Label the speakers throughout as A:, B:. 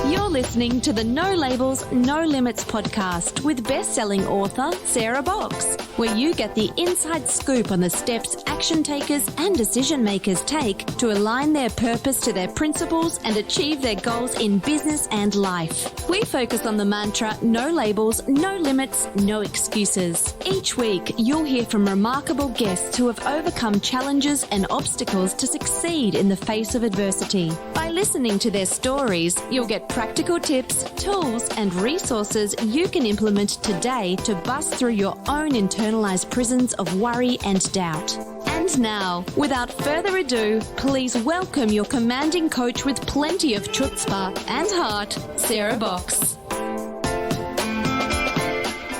A: You're listening to the No Labels, No Limits podcast with best-selling author Sarah Box, where you get the inside scoop on the steps action takers and decision makers take to align their purpose to their principles and achieve their goals in business and life. We focus on the mantra, no labels, no limits, no excuses. Each week, you'll hear from remarkable guests who have overcome challenges and obstacles to succeed in the face of adversity. By listening to their stories, you'll get practical tips, tools, and resources you can implement today to bust through your own internalized prisons of worry and doubt. And now, without further ado, please welcome your commanding coach with plenty of chutzpah and heart, Sarah Box.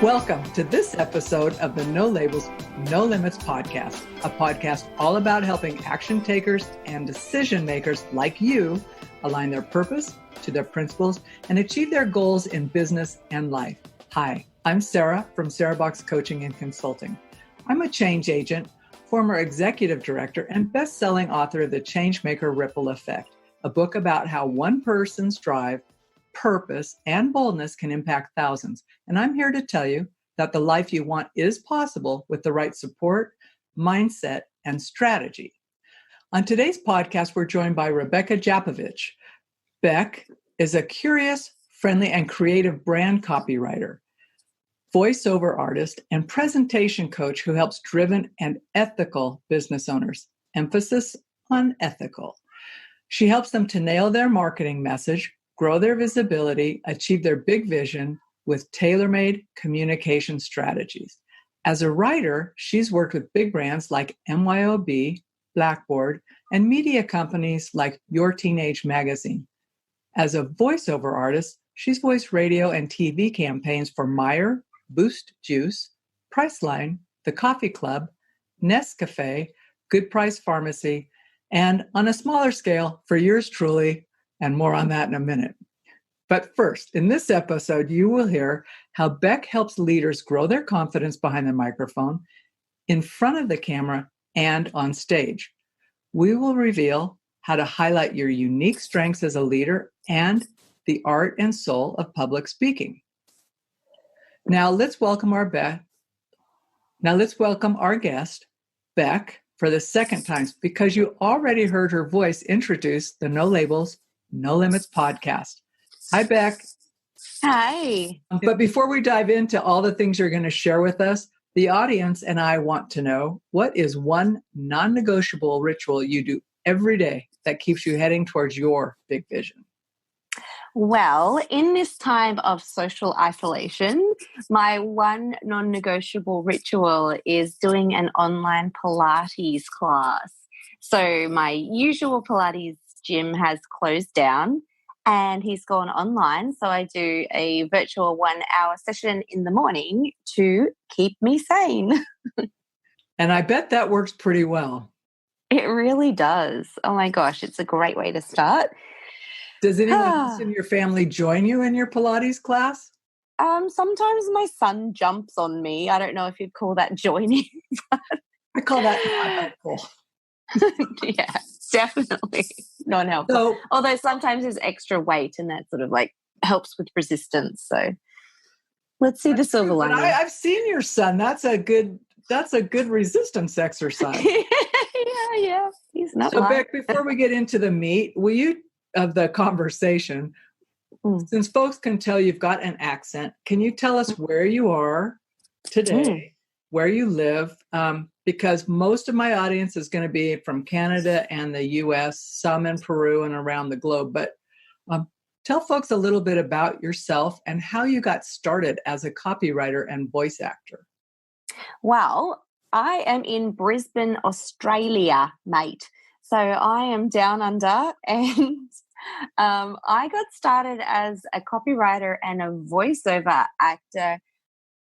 B: Welcome to this episode of the No Labels, No Limits podcast, a podcast all about helping action takers and decision makers like you align their purpose to their principles and achieve their goals in business and life. Hi, I'm Sarah from Sarah Box Coaching and Consulting. I'm a change agent, former executive director, and best-selling author of The Changemaker Ripple Effect, a book about how one person's drive, purpose, and boldness can impact thousands. And I'm here to tell you that the life you want is possible with the right support, mindset, and strategy. On today's podcast, we're joined by Bec Djapovic. Bec is a curious, friendly, and creative brand copywriter, voiceover artist, and presentation coach who helps driven and ethical business owners. Emphasis on ethical. She helps them to nail their marketing message, grow their visibility, achieve their big vision with tailor-made communication strategies. As a writer, she's worked with big brands like MYOB, Blackboard, and media companies like Your Teenage Magazine. As a voiceover artist, she's voiced radio and TV campaigns for Meijer, Boost Juice, Priceline, The Coffee Club, Nescafe, Good Price Pharmacy, and on a smaller scale, for yours truly, and more on that in a minute. But first, in this episode, you will hear how Bec helps leaders grow their confidence behind the microphone, in front of the camera, and on stage. We will reveal how to highlight your unique strengths as a leader and the art and soul of public speaking. Now let's welcome our guest, Bec, for the second time, because you already heard her voice introduce the No Labels, No Limits podcast. Hi, Bec.
C: Hi.
B: But before we dive into all the things you're going to share with us, the audience and I want to know, what is one non-negotiable ritual you do every day that keeps you heading towards your big vision?
C: Well, in this time of social isolation, my one non-negotiable ritual is doing an online Pilates class. So my usual Pilates gym has closed down and he's gone online. So I do a virtual 1-hour session in the morning to keep me sane.
B: And I bet that works pretty well.
C: It really does. Oh my gosh, it's a great way to start.
B: Does anyone else in your family join you in your Pilates class?
C: Sometimes my son jumps on me. I don't know if you'd call that joining.
B: I call that not helpful.
C: Yeah, definitely not helpful.
B: So,
C: although sometimes there's extra weight and that sort of like helps with resistance. So let's see the silver lining.
B: I've seen your son. That's a good resistance exercise.
C: Yeah. He's not
B: So Bec, before we get into the meat, of the conversation, since folks can tell you've got an accent, can you tell us where you are today, where you live? Because most of my audience is going to be from Canada and the US, some in Peru and around the globe. But tell folks a little bit about yourself and how you got started as a copywriter and voice actor.
C: Well, I am in Brisbane, Australia, mate. So I am down under, and I got started as a copywriter and a voiceover actor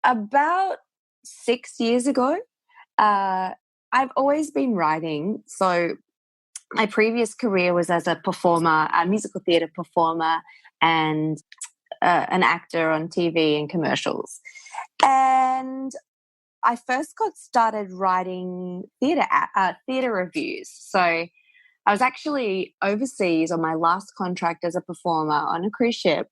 C: about 6 years ago. I've always been writing. So my previous career was as a performer, a musical theatre performer, and an actor on TV and commercials. And I first got started writing theatre reviews. So I was actually overseas on my last contract as a performer on a cruise ship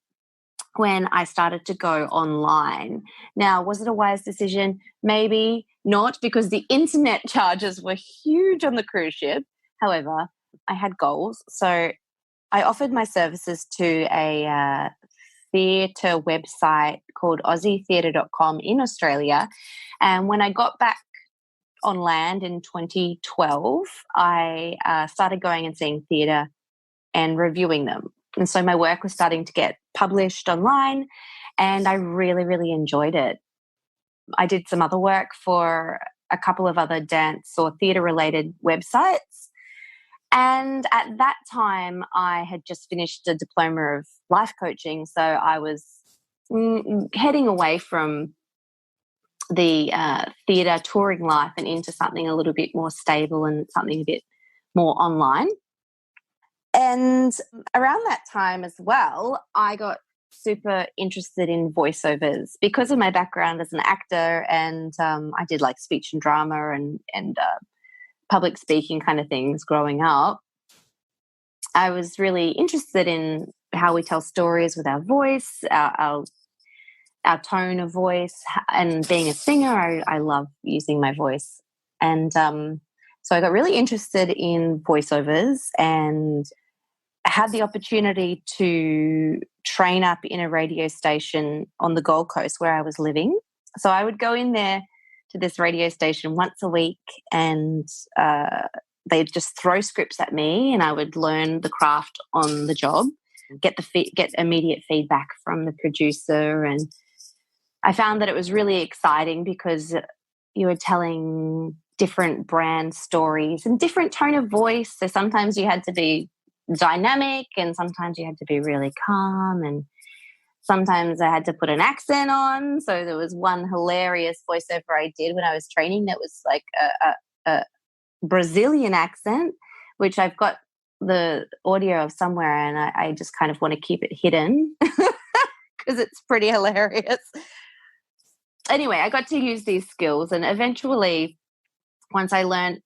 C: when I started to go online. Now, was it a wise decision? Maybe not, because the internet charges were huge on the cruise ship. However, I had goals. So I offered my services to a theatre website called aussietheatre.com in Australia. And when I got back on land in 2012, I started going and seeing theatre and reviewing them. And so my work was starting to get published online, and I really, really enjoyed it. I did some other work for a couple of other dance or theatre-related websites. And at that time, I had just finished a diploma of life coaching. So I was heading away from the theatre touring life and into something a little bit more stable and something a bit more online. And around that time as well, I got super interested in voiceovers because of my background as an actor, and I did like speech and drama and public speaking kind of things growing up. I was really interested in how we tell stories with our voice, our tone of voice, and being a singer, I love using my voice. And so I got really interested in voiceovers and had the opportunity to train up in a radio station on the Gold Coast where I was living. So I would go in there to this radio station once a week, and they'd just throw scripts at me, and I would learn the craft on the job, get immediate feedback from the producer. And I found that it was really exciting because you were telling different brand stories and different tone of voice. So sometimes you had to be dynamic, and sometimes you had to be really calm, and sometimes I had to put an accent on. So there was one hilarious voiceover I did when I was training that was like a Brazilian accent, which I've got the audio of somewhere, and I just kind of want to keep it hidden because it's pretty hilarious. Anyway, I got to use these skills, and eventually, once I learned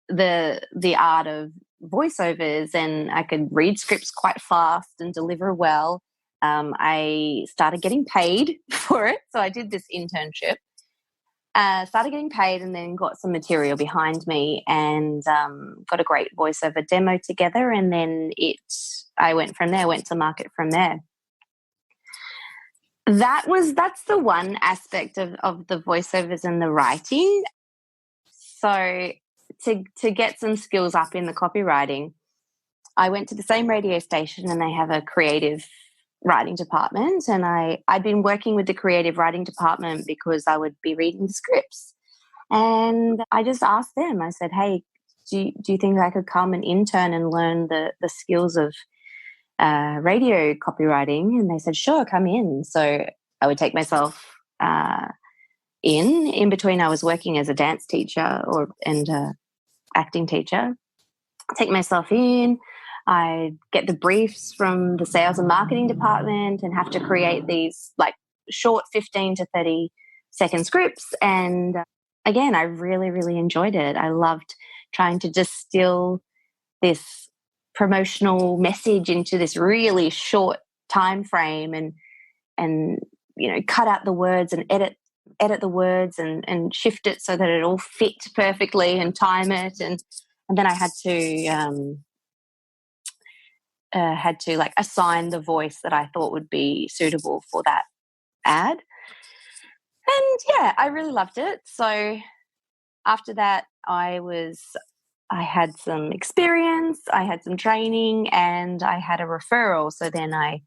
C: the art of voiceovers and I could read scripts quite fast and deliver well, I started getting paid for it. So I did this internship, started getting paid, and then got some material behind me, and got a great voiceover demo together. And then I went from there, went to market from there. That's the one aspect of the voiceovers and the writing. So to get some skills up in the copywriting, I went to the same radio station, and they have a creative writing department. And I'd been working with the creative writing department because I would be reading the scripts. And I just asked them, I said, hey, do you think I could come and intern and learn the skills of radio copywriting? And they said, sure, come in. So I would take myself in between. I was working as a dance teacher and acting teacher. Take myself in. I get the briefs from the sales and marketing department and have to create these like short 15 to 30 second scripts. And again, I really, really enjoyed it. I loved trying to distill this promotional message into this really short time frame, and cut out the words and edit the words and shift it so that it all fit perfectly and time it. And then I had to like assign the voice that I thought would be suitable for that ad. And yeah, I really loved it. So after that, I had some experience, I had some training, and I had a referral. So then I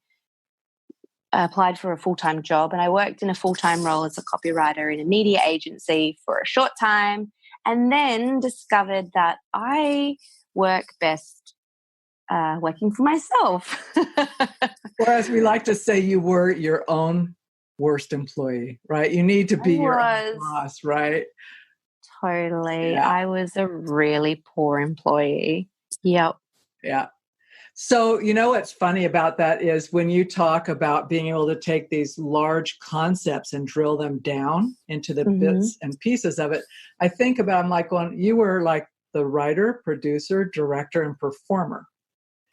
C: applied for a full-time job, and I worked in a full-time role as a copywriter in a media agency for a short time, and then discovered that I work best working for myself.
B: Or as we like to say, you were your own worst employee, right? You need to be your own boss, right?
C: Totally. Yeah. I was a really poor employee. Yep.
B: Yeah. So, what's funny about that is when you talk about being able to take these large concepts and drill them down into the bits and pieces of it, I think about, I'm like, you were like the writer, producer, director, and performer.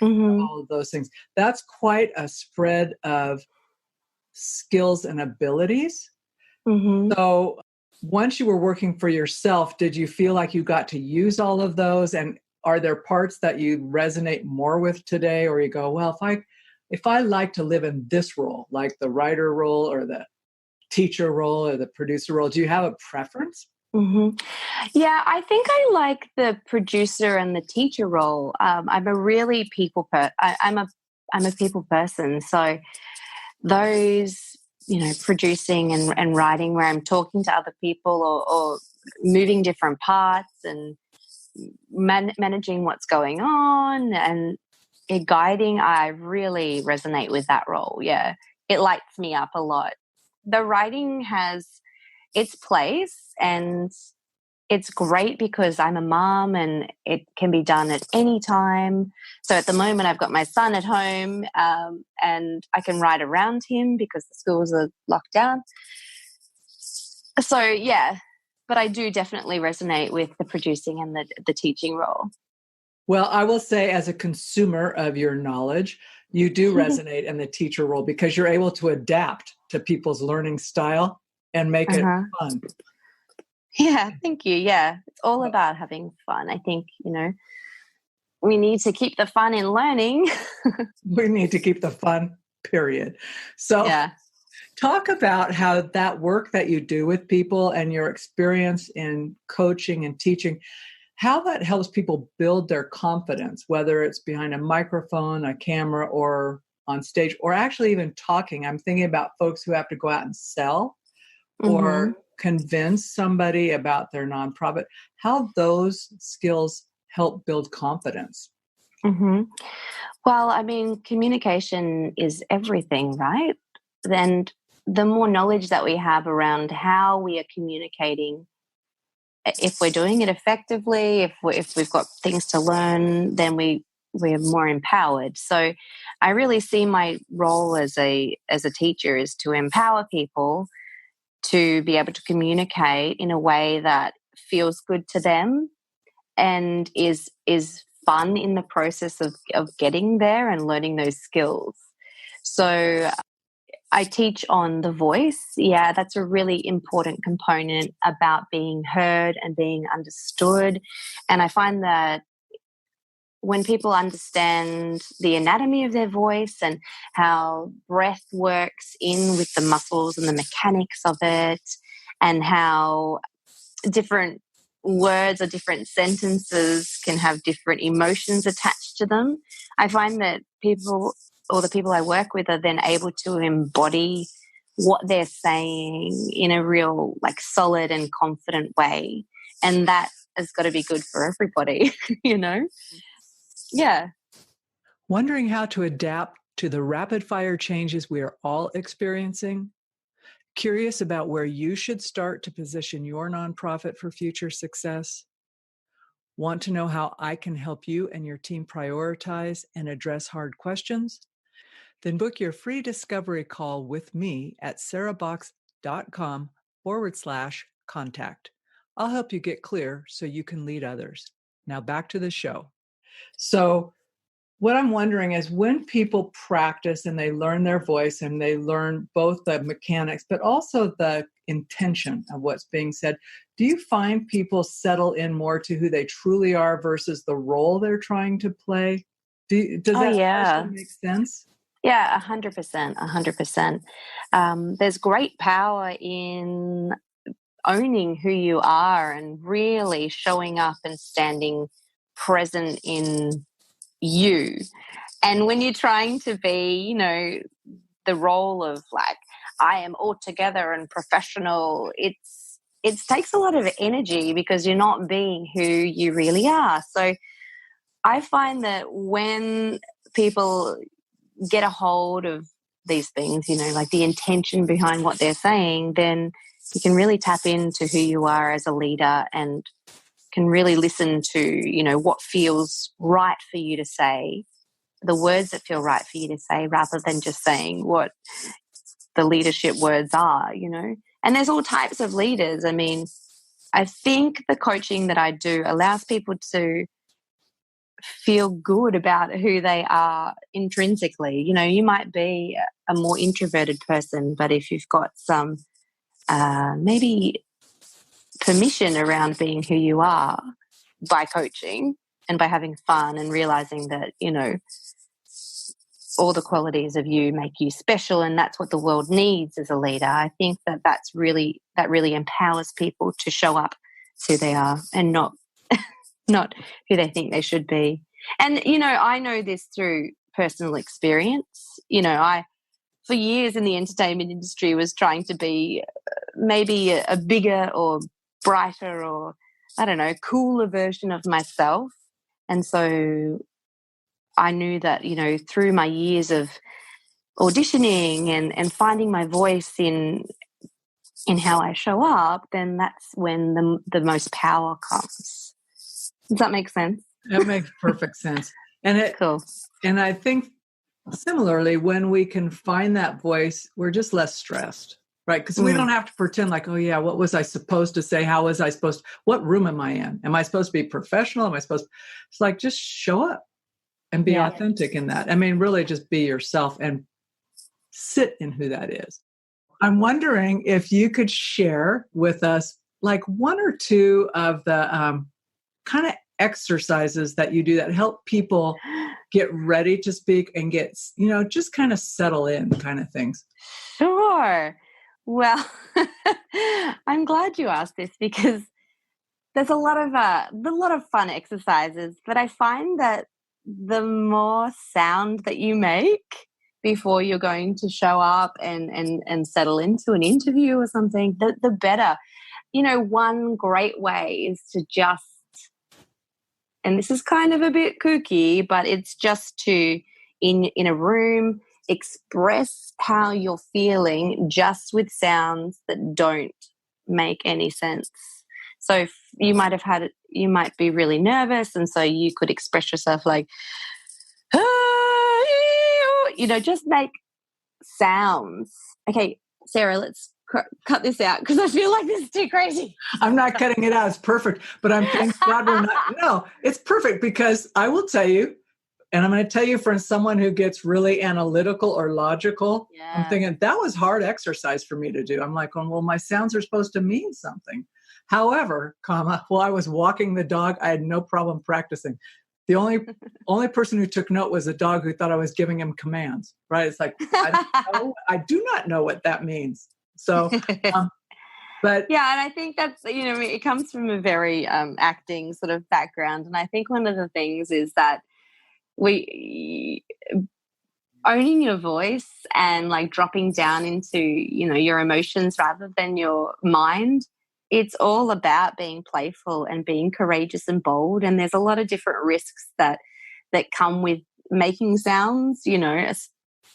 B: All of those things. That's quite a spread of skills and abilities. So once you were working for yourself, did you feel like you got to use all of those? And are there parts that you resonate more with today, or you go, well, if I like to live in this role, like the writer role or the teacher role or the producer role, do you have a preference?
C: Yeah, I think I like the producer and the teacher role. I'm a really I'm a people person. So those, producing and writing where I'm talking to other people or moving different parts and managing what's going on and guiding, I really resonate with that role. Yeah, it lights me up a lot. The writing has its place, and it's great because I'm a mom and it can be done at any time. So at the moment, I've got my son at home and I can ride around him because the schools are locked down. So, yeah, but I do definitely resonate with the producing and the teaching role.
B: Well, I will say as a consumer of your knowledge, you do resonate in the teacher role because you're able to adapt to people's learning style and make it fun.
C: Yeah, thank you. Yeah, it's all about having fun. I think, we need to keep the fun in learning.
B: We need to keep the fun, period. So talk about how that work that you do with people and your experience in coaching and teaching, how that helps people build their confidence, whether it's behind a microphone, a camera, or on stage, or actually even talking. I'm thinking about folks who have to go out and sell or convince somebody about their nonprofit, how those skills help build confidence.
C: Well, I mean, communication is everything, right? And the more knowledge that we have around how we are communicating, if we're doing it effectively, if we've got things to learn, then we're more empowered. So I really see my role as a teacher is to empower people to be able to communicate in a way that feels good to them and is fun in the process of getting there and learning those skills. So I teach on the voice. Yeah, that's a really important component about being heard and being understood. And I find that when people understand the anatomy of their voice and how breath works in with the muscles and the mechanics of it, and how different words or different sentences can have different emotions attached to them, I find that people, or the people I work with, are then able to embody what they're saying in a real, solid and confident way. And that has got to be good for everybody, Yeah.
B: Wondering how to adapt to the rapid fire changes we are all experiencing? Curious about where you should start to position your nonprofit for future success? Want to know how I can help you and your team prioritize and address hard questions? Then book your free discovery call with me at sarahbox.com/contact. I'll help you get clear so you can lead others. Now back to the show. So what I'm wondering is when people practice and they learn their voice and they learn both the mechanics, but also the intention of what's being said, do you find people settle in more to who they truly are versus the role they're trying to play? Does that question make sense?
C: Yeah, 100%, 100%. There's great power in owning who you are and really showing up and standing present in you. And when you're trying to be, the role of I am all together and professional, it takes a lot of energy because you're not being who you really are. So I find that when people get a hold of these things, the intention behind what they're saying, then you can really tap into who you are as a leader and can really listen to, what feels right for you to say, the words that feel right for you to say, rather than just saying what the leadership words are, And there's all types of leaders. I mean, I think the coaching that I do allows people to feel good about who they are intrinsically. You know, you might be a more introverted person, but if you've got some maybe permission around being who you are by coaching and by having fun and realizing that, you know, all the qualities of you make you special, and that's what the world needs as a leader. I think that really empowers people to show up as who they are and not who they think they should be. And, you know, I know this through personal experience. You know, I, for years in the entertainment industry, was trying to be maybe a bigger or brighter or, I don't know, cooler version of myself. And so I knew that, you know, through my years of auditioning and finding my voice in how I show up, then that's when the most power comes. Does that make sense?
B: That makes perfect sense. And
C: Cool.
B: And I think similarly, when we can find that voice, we're just less stressed, right? Because we don't have to pretend like, oh yeah, what was I supposed to say? How was I supposed to, what room am I in? Am I supposed to be professional? Am I supposed to, it's like, just show up and be authentic in that. I mean, really just be yourself and sit in who that is. I'm wondering if you could share with us like one or two of the kind of exercises that you do that help people get ready to speak and get, you know, just kind of settle in kind of things.
C: Sure. Well, I'm glad you asked this because there's a lot of fun exercises, but I find that the more sound that you make before you're going to show up and settle into an interview or something, the better. You know, one great way is to just, and this is kind of a bit kooky, but it's just to, in a room, express how you're feeling just with sounds that don't make any sense. So you might be really nervous, and so you could express yourself like, you know, just make sounds. Okay, Sarah, let's cut this out because I feel like this is too crazy.
B: I'm not cutting it out. It's perfect. But I'm thank God we're not. No, it's perfect because I will tell you, and I'm going to tell you from someone who gets really analytical or logical, I'm thinking that was hard exercise for me to do. I'm like, well, my sounds are supposed to mean something. However, while I was walking the dog, I had no problem practicing. The only person who took note was a dog who thought I was giving him commands, right? It's like, I do not know what that means. So, but
C: yeah, and I think that's, you know, it comes from a very acting sort of background. And I think one of the things is that owning your voice and like dropping down into, you know, your emotions rather than your mind. It's all about being playful and being courageous and bold. And there's a lot of different risks that come with making sounds, you know.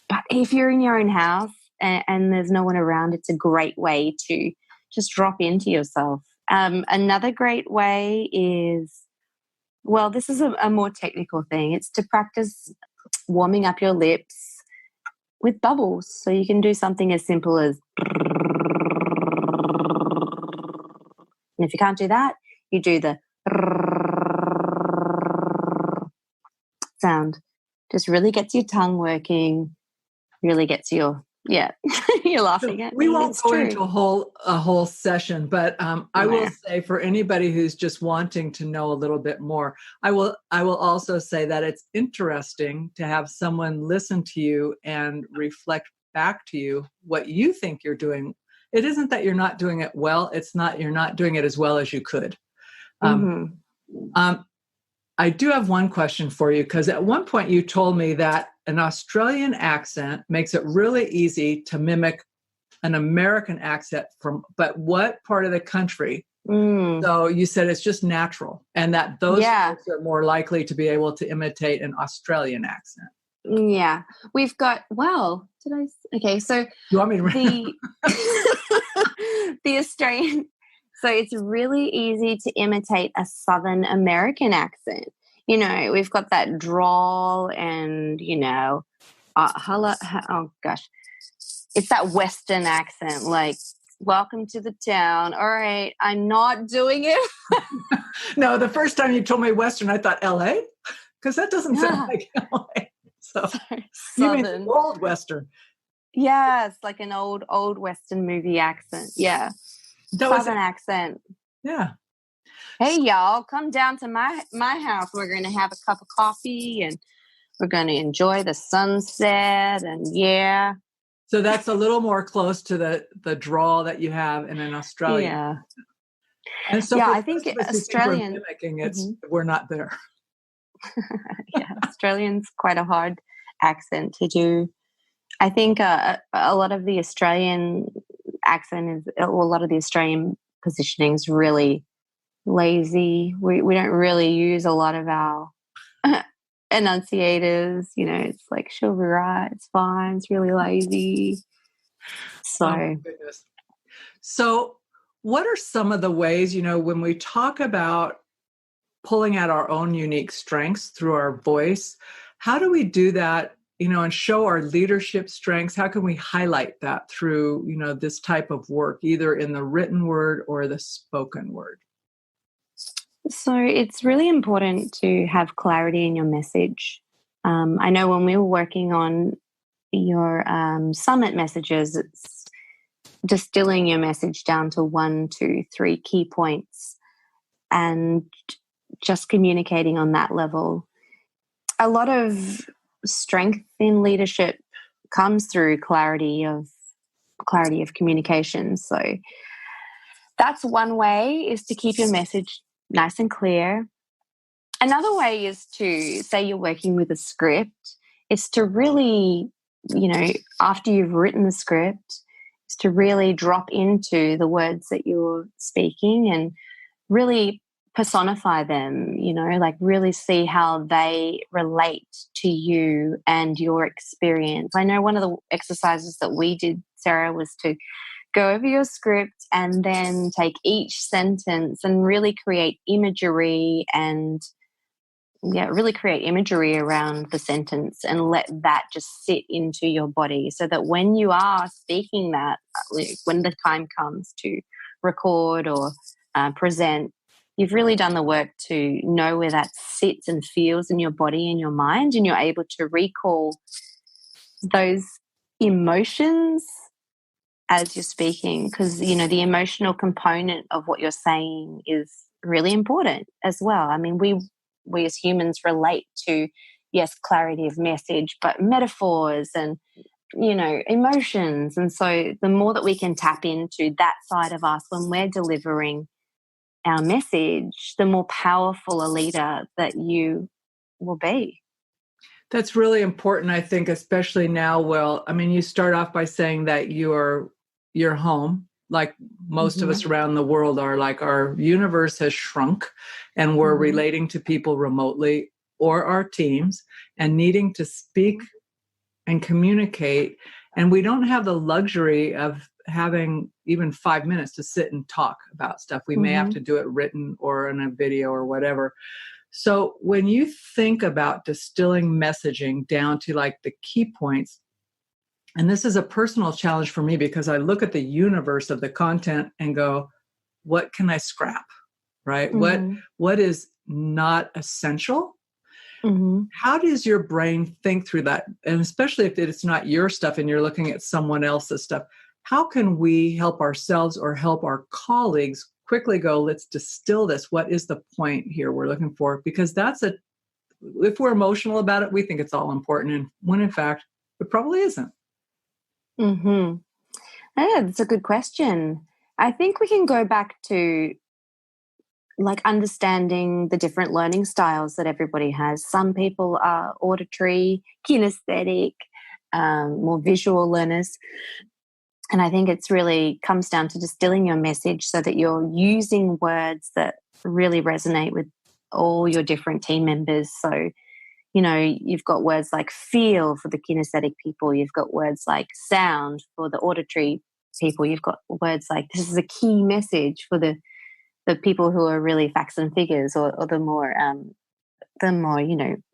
C: But if you're in your own house and there's no one around, it's a great way to just drop into yourself. Another great way is, well, this is a more technical thing. It's to practice warming up your lips with bubbles. So you can do something as simple as, and if you can't do that, you do the sound. Just really gets your tongue working, really gets your, you're laughing at me.
B: We won't go into a whole session, but I will say for anybody who's just wanting to know a little bit more, I will also say that it's interesting to have someone listen to you and reflect back to you what you think you're doing. It isn't that you're not doing it well. It's not you're not doing it as well as you could. I do have one question for you, because at one point you told me that an Australian accent makes it really easy to mimic an American accent but what part of the country? So you said it's just natural, and that those folks are more likely to be able to imitate an Australian accent.
C: Yeah, we've got, okay, so
B: you want me to
C: the Australian, so it's really easy to imitate a Southern American accent. You know, we've got that drawl and, you know, it's that Western accent, like welcome to the town. All right, I'm not doing it.
B: No, the first time you told me Western, I thought LA, because that doesn't sound like LA. So you mean
C: Southern.
B: old Western?
C: Yes, like an old Western movie accent. Yeah, Southern accent.
B: Yeah.
C: Hey, y'all, come down to my house. We're going to have a cup of coffee and we're going to enjoy the sunset. And yeah.
B: So that's a little more close to the drawl that you have in an Australian.
C: Yeah.
B: And so
C: I think Australian,
B: we're mimicking we're not there.
C: Yeah, Australian's quite a hard accent to do. I think a lot of the Australian accent a lot of the Australian positioning is really lazy. We don't really use a lot of our enunciators. It's like, she'll be right, it's fine, it's really lazy. So,
B: oh, goodness. So what are some of the ways, when we talk about pulling out our own unique strengths through our voice, how do we do that, and show our leadership strengths? How can we highlight that through, this type of work, either in the written word or the spoken word?
C: So it's really important to have clarity in your message. I know when we were working on your summit messages, it's distilling your message down to 1, 2, 3 key points and just communicating on that level. A lot of strength in leadership comes through clarity of communication. So that's one way, is to keep your message nice and clear. Another way is to, say you're working with a script, is to really, after you've written the script, is to really drop into the words that you're speaking and really personify them, like really see how they relate to you and your experience. I know one of the exercises that we did, Sarah, was to go over your script and then take each sentence and really create imagery around the sentence and let that just sit into your body, so that when you are speaking that, when the time comes to record or present, you've really done the work to know where that sits and feels in your body and your mind, and you're able to recall those emotions as you're speaking, because, the emotional component of what you're saying is really important as well. I mean, we as humans relate to, yes, clarity of message, but metaphors and, emotions. And so the more that we can tap into that side of us when we're delivering our message, the more powerful a leader that you will be.
B: That's really important, I think, especially now. Well, I mean, you start off by saying that you're home, like most of us around the world are. Like, our universe has shrunk and we're relating to people remotely or our teams and needing to speak and communicate. And we don't have the luxury of having even 5 minutes to sit and talk about stuff. We may have to do it written or in a video or whatever. So when you think about distilling messaging down to like the key points, and this is a personal challenge for me because I look at the universe of the content and go, what can I scrap, right? What is not essential? How does your brain think through that? And especially if it's not your stuff and you're looking at someone else's stuff, how can we help ourselves or help our colleagues quickly go, let's distill this. What is the point here we're looking for? Because if we're emotional about it, we think it's all important. And when in fact, it probably isn't.
C: Yeah, that's a good question. I think we can go back to like understanding the different learning styles that everybody has. Some people are auditory, kinesthetic, more visual learners. And I think it's really comes down to distilling your message so that you're using words that really resonate with all your different team members. So, you've got words like feel for the kinesthetic people. You've got words like sound for the auditory people. You've got words like this is a key message for the people who are really facts and figures, or the more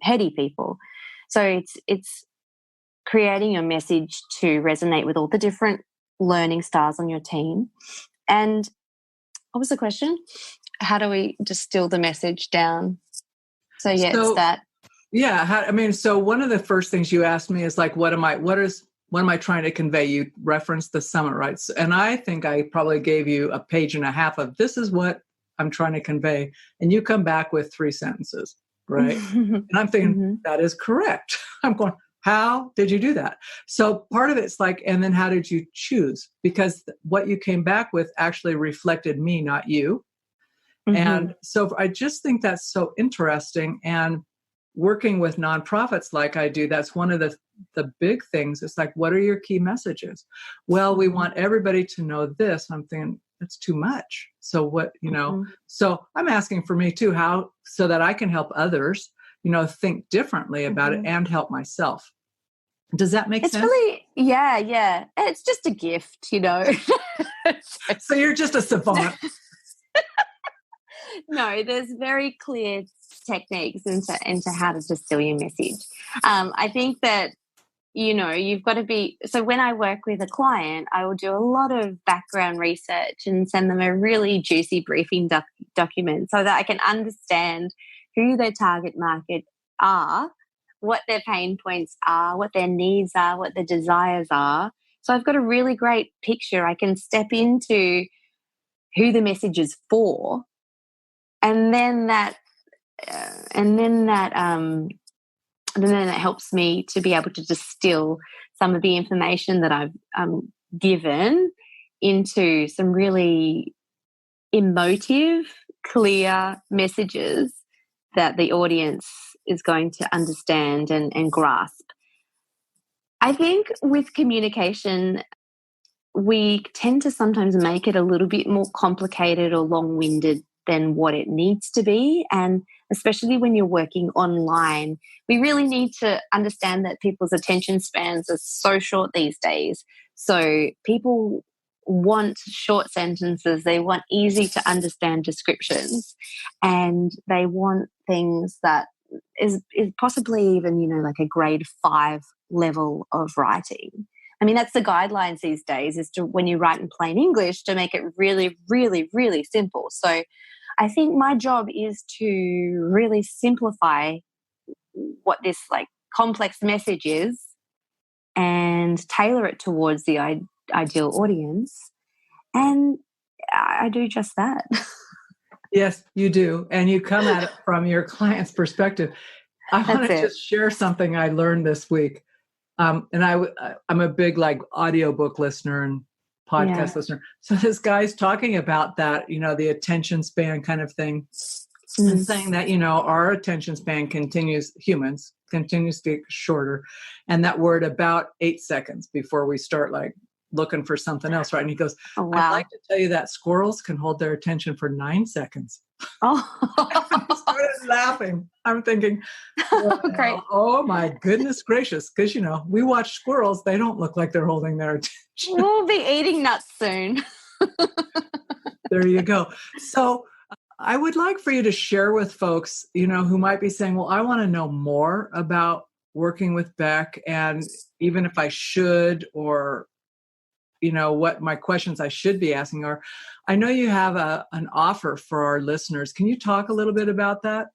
C: heady people. So it's creating your message to resonate with all the different learning styles on your team. And what was the question? How do we distill the message down? So yeah, it's that.
B: Yeah. So one of the first things you asked me is like, what am I trying to convey? You referenced the summit, right? And I think I probably gave you a page and a half of this is what I'm trying to convey. And you come back with 3 sentences, right? And I'm thinking, that is correct. I'm going, how did you do that? So part of it's like, and then how did you choose? Because what you came back with actually reflected me, not you. And so I just think that's so interesting. And working with nonprofits like I do, that's one of the big things. It's like, what are your key messages? Well, we want everybody to know this. I'm thinking it's too much. So what, so I'm asking for me too, how, so that I can help others, think differently about it and help myself. Does that make sense?
C: It's really, yeah. It's just a gift,
B: So you're just a savant.
C: No, there's very clear techniques into how to distill your message. I think that, you've got to be, so when I work with a client, I will do a lot of background research and send them a really juicy briefing document so that I can understand who their target market are, what their pain points are, what their needs are, what their desires are. So I've got a really great picture. I can step into who the message is for, and then that helps me to be able to distill some of the information that I've given into some really emotive, clear messages that the audience is going to understand and grasp. I think with communication, we tend to sometimes make it a little bit more complicated or long-winded than what it needs to be. And especially when you're working online, we really need to understand that people's attention spans are so short these days. So people want short sentences, they want easy to understand descriptions, and they want things that is possibly even, like a grade 5 level of writing. I mean, that's the guidelines these days, is to, when you write in plain English, to make it really, really, really simple. So I think my job is to really simplify what this complex message is and tailor it towards the ideal audience. And I do just that.
B: Yes, you do. And you come at it from your client's perspective. I want to just share something I learned this week. And I'm a big audiobook listener and podcast listener. So this guy's talking about that, the attention span kind of thing, and saying that, our attention span continues to get shorter. And that we're at about 8 seconds before we start looking for something else, right? And he goes, oh, wow. I'd like to tell you that squirrels can hold their attention for 9 seconds. Oh, I started laughing. I'm thinking,
C: great.
B: Oh my goodness gracious. Because, we watch squirrels. They don't look like they're holding their attention.
C: We'll be eating nuts soon.
B: There you go. So I would like for you to share with folks, who might be saying, well, I want to know more about working with Bec, and even if I should, or what my questions I should be asking are. I know you have an offer for our listeners. Can you talk a little bit about that?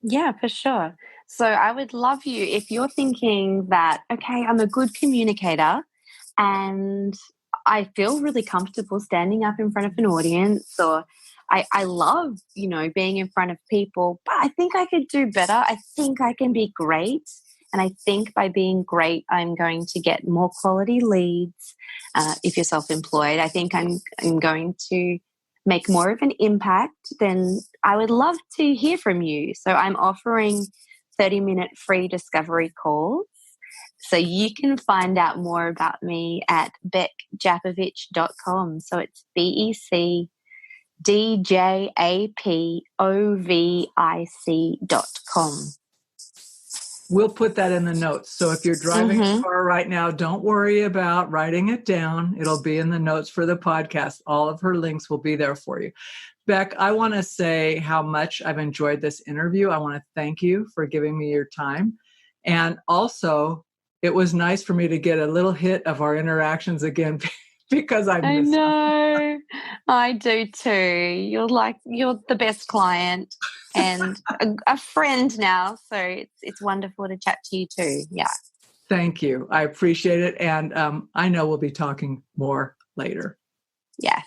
C: Yeah, for sure. So I would love you, if you're thinking that, okay, I'm a good communicator and I feel really comfortable standing up in front of an audience, or I love, being in front of people, but I think I could do better. I think I can be great. And I think by being great, I'm going to get more quality leads. If you're self-employed, I think I'm going to make more of an impact. Then I would love to hear from you. So I'm offering 30-minute free discovery calls. So you can find out more about me at becdjapovic.com. So it's BECDJAPOVIC.com.
B: We'll put that in the notes. So if you're driving a car right now, don't worry about writing it down. It'll be in the notes for the podcast. All of her links will be there for you. Bec, I want to say how much I've enjoyed this interview. I want to thank you for giving me your time. And also, it was nice for me to get a little hit of our interactions again because I miss them.
C: know. I do too. You're the best client and a friend now. So it's wonderful to chat to you too. Yeah.
B: Thank you. I appreciate it. And I know we'll be talking more later.
C: Yes.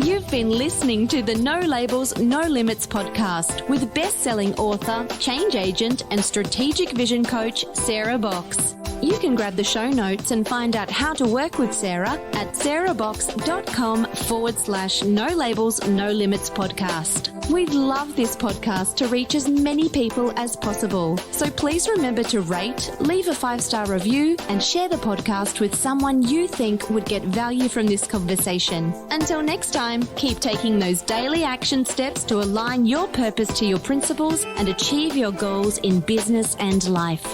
A: You've been listening to the No Labels, No Limits podcast with best-selling author, change agent, and strategic vision coach, Sarah Box. You can grab the show notes and find out how to work with Sarah at sarahbox.com/No Labels, No Limits podcast. We'd love this podcast to reach as many people as possible. So please remember to rate, leave a 5-star review, and share the podcast with someone you think would get value from this conversation. Until next time, keep taking those daily action steps to align your purpose to your principles and achieve your goals in business and life.